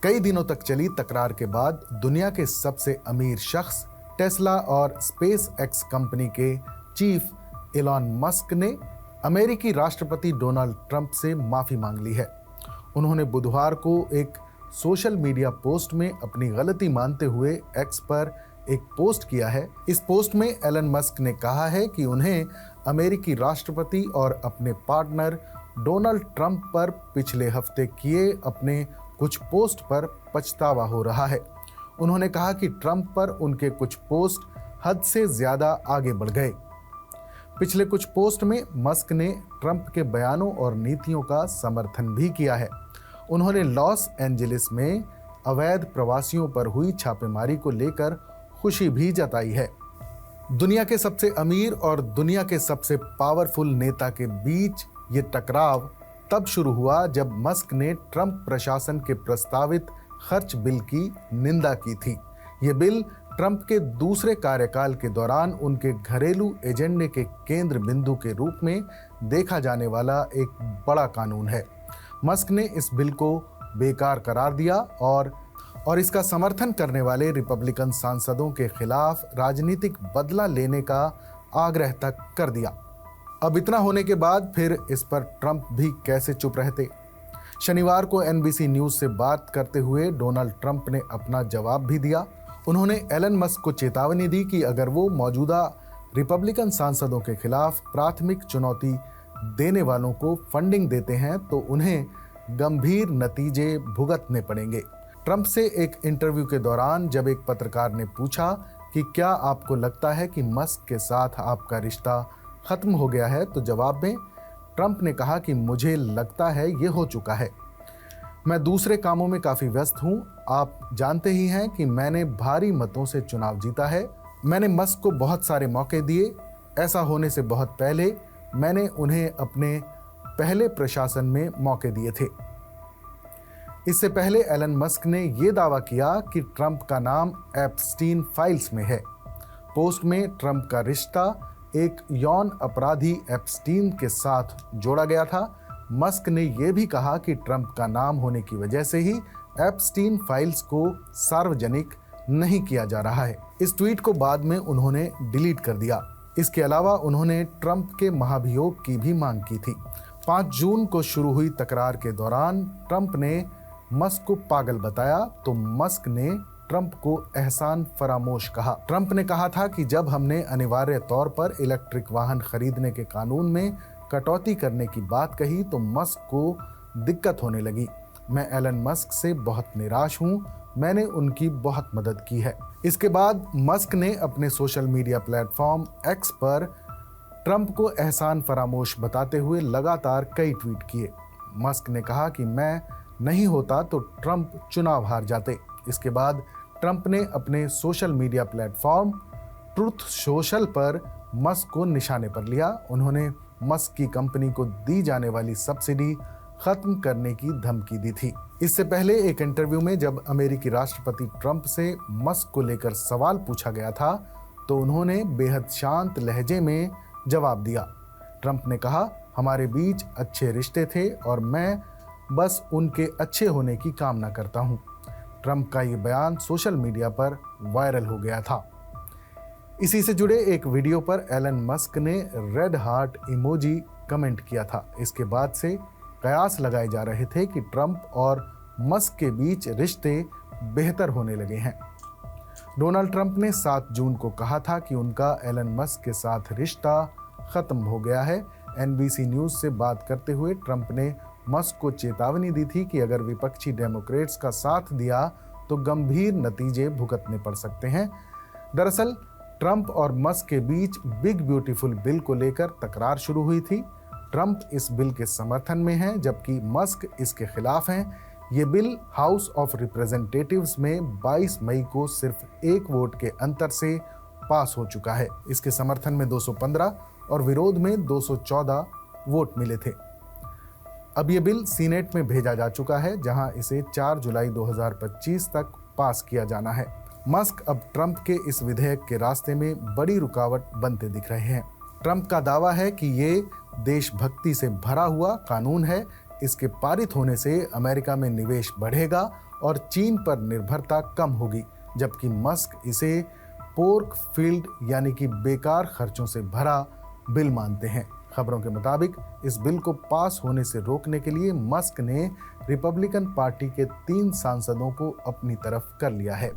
कई दिनों तक चली तकरार के बाद दुनिया के सबसे अमीर शख्स टेस्ला और स्पेस एक्स कंपनी के चीफ एलन मस्क ने अमेरिकी राष्ट्रपति डोनाल्ड ट्रंप से माफी मांग ली है। उन्होंने बुधवार को एक सोशल मीडिया पोस्ट में अपनी गलती मानते हुए एक्स पर एक पोस्ट किया है। इस पोस्ट में एलन मस्क ने कहा है कि उन्हें अमेरिकी राष्ट्रपति और अपने पार्टनर डोनाल्ड ट्रंप पर पिछले हफ्ते किए अपने कुछ पोस्ट पर पछतावा हो रहा है। उन्होंने कहा कि ट्रंप पर उनके कुछ पोस्ट हद से ज्यादा आगे बढ़ गए। पिछले कुछ पोस्ट में मस्क ने ट्रंप के बयानों और नीतियों का समर्थन भी किया है। उन्होंने लॉस एंजलिस में अवैध प्रवासियों पर हुई छापेमारी को लेकर खुशी भी जताई है। दुनिया के सबसे अमीर और दुनिया के सबसे पावरफुल नेता के बीच ये टकराव तब शुरू हुआ जब मस्क ने ट्रंप प्रशासन के प्रस्तावित खर्च बिल की निंदा की थी। ये बिल ट्रंप के दूसरे कार्यकाल के दौरान उनके घरेलू एजेंडे के केंद्र बिंदु के रूप में देखा जाने वाला एक बड़ा कानून है। मस्क ने इस बिल को बेकार करार दिया और इसका समर्थन करने वाले रिपब्लिकन सांसदों के खिलाफ राजनीतिक बदला लेने का आग्रह तक कर दिया। अब इतना होने के बाद फिर इस पर ट्रंप भी कैसे चुप रहते। शनिवार को एनबीसी न्यूज से बात करते हुए डोनाल्ड ट्रंप ने अपना जवाब भी दिया। उन्होंने एलन मस्क को चेतावनी दी कि अगर वो मौजूदा रिपब्लिकन सांसदों के खिलाफ प्राथमिक चुनौती देने वालों को फंडिंग देते हैं तो उन्हें गंभीर नतीजे भुगतने पड़ेंगे। ट्रंप से एक इंटरव्यू के दौरान जब एक पत्रकार ने पूछा कि क्या आपको लगता है कि मस्क के साथ आपका रिश्ता खत्म हो गया है, तो जवाब में ट्रंप ने कहा कि मुझे लगता है ये हो चुका है। मैं दूसरे कामों में काफ़ी व्यस्त हूँ। आप जानते ही हैं कि मैंने भारी मतों से चुनाव जीता है। मैंने मस्क को बहुत सारे मौके दिए। ऐसा होने से बहुत पहले मैंने उन्हें अपने पहले प्रशासन में मौके दिए थे। इससे पहले एलन मस्क ने यह दावा किया कि ट्रंप का नाम एप्स्टीन फाइल्स में है। पोस्ट में ट्रंप का रिश्ता एक यौन अपराधी एप्स्टीन के साथ जोड़ा गया था। मस्क ने यह भी कहा कि ट्रंप का नाम होने की वजह से ही एप्स्टीन फाइल्स को सार्वजनिक नहीं किया जा रहा है। इस ट्वीट को बाद में उन्होंने डिलीट कर दिया। इसके अलावा उन्होंने ट्रंप के महाभियोग की भी मांग की थी। 5 जून को शुरू हुई तकरार के दौरान ट्रंप ने मस्क को पागल बताया तो मस्क ने ट्रंप को एहसान फरामोश कहा। ट्रंप ने कहा था कि जब हमने अनिवार्य तौर पर इलेक्ट्रिक वाहन खरीदने के कानून में कटौती करने की बात कही तो मस्क को दिक्कत होने लगी। मैं एलन मस्क से बहुत निराश हूं। मैंने उनकी बहुत मदद की है। इसके बाद मस्क ने अपने सोशल मीडिया प्लेटफॉर्म एक्स पर ट्रंप को एहसान फरामोश बताते हुए लगातार कई ट्वीट किए। मस्क ने कहा कि मैं नहीं होता तो ट्रंप चुनाव हार जाते। इसके बाद ट्रंप ने अपने social media platform truth social पर मस्क को निशाने पर लिया। उन्होंने मस्क की कंपनी को दी जाने वाली सब्सिडी खत्म करने की धमकी दी थी। इससे पहले एक इंटरव्यू में जब अमेरिकी राष्ट्रपति ट्रंप से मस्क को लेकर सवाल पूछा गया था तो उन्होंने बेहद शांत लहजे में जवाब दिया। ट्रंप ने कहा, हमारे बीच अच्छे रिश्ते थे और मैं बस उनके अच्छे होने की कामना करता हूं। ट्रंप का ये बयान सोशल मीडिया पर वायरल हो गया था। इसी से जुड़े एक वीडियो पर एलन मस्क ने रेड हार्ट इमोजी कमेंट किया था। इसके बाद से कयास लगाए जा रहे थे कि ट्रंप और मस्क के बीच रिश्ते बेहतर होने लगे हैं। डोनाल्ड ट्रंप ने 7 जून को कहा था कि उनका एलन मस्क के साथ रिश्ता खत्म हो गया है। एनबीसी न्यूज से बात करते हुए ट्रंप ने मस्क को चेतावनी दी थी कि अगर विपक्षी डेमोक्रेट्स का साथ दिया तो गंभीर नतीजे भुगतने पड़ सकते हैं। दरअसल ट्रंप और मस्क के बीच बिग ब्यूटीफुल बिल को लेकर तकरार शुरू हुई थी। ट्रंप इस बिल के समर्थन में हैं जबकि मस्क इसके खिलाफ हैं। ये बिल हाउस ऑफ रिप्रेजेंटेटिव्स में 22 मई को सिर्फ एक वोट के अंतर से पास हो चुका है। इसके समर्थन में 215 और विरोध में 214 वोट मिले थे। अब ये बिल सीनेट में भेजा जा चुका है जहां इसे 4 जुलाई 2025 तक पास किया जाना है। मस्क अब ट्रंप के इस विधेयक के रास्ते में बड़ी रुकावट बनते दिख रहे हैं। ट्रंप का दावा है कि ये देशभक्ति से भरा हुआ कानून है। इसके पारित होने से अमेरिका में निवेश बढ़ेगा और चीन पर निर्भरता कम होगी, जबकि मस्क इसे पोर्क फील्ड यानी कि बेकार खर्चों से भरा बिल मानते हैं। खबरों के मुताबिक इस बिल को पास होने से रोकने के लिए मस्क ने रिपब्लिकन पार्टी के 3 सांसदों को अपनी तरफ कर लिया है।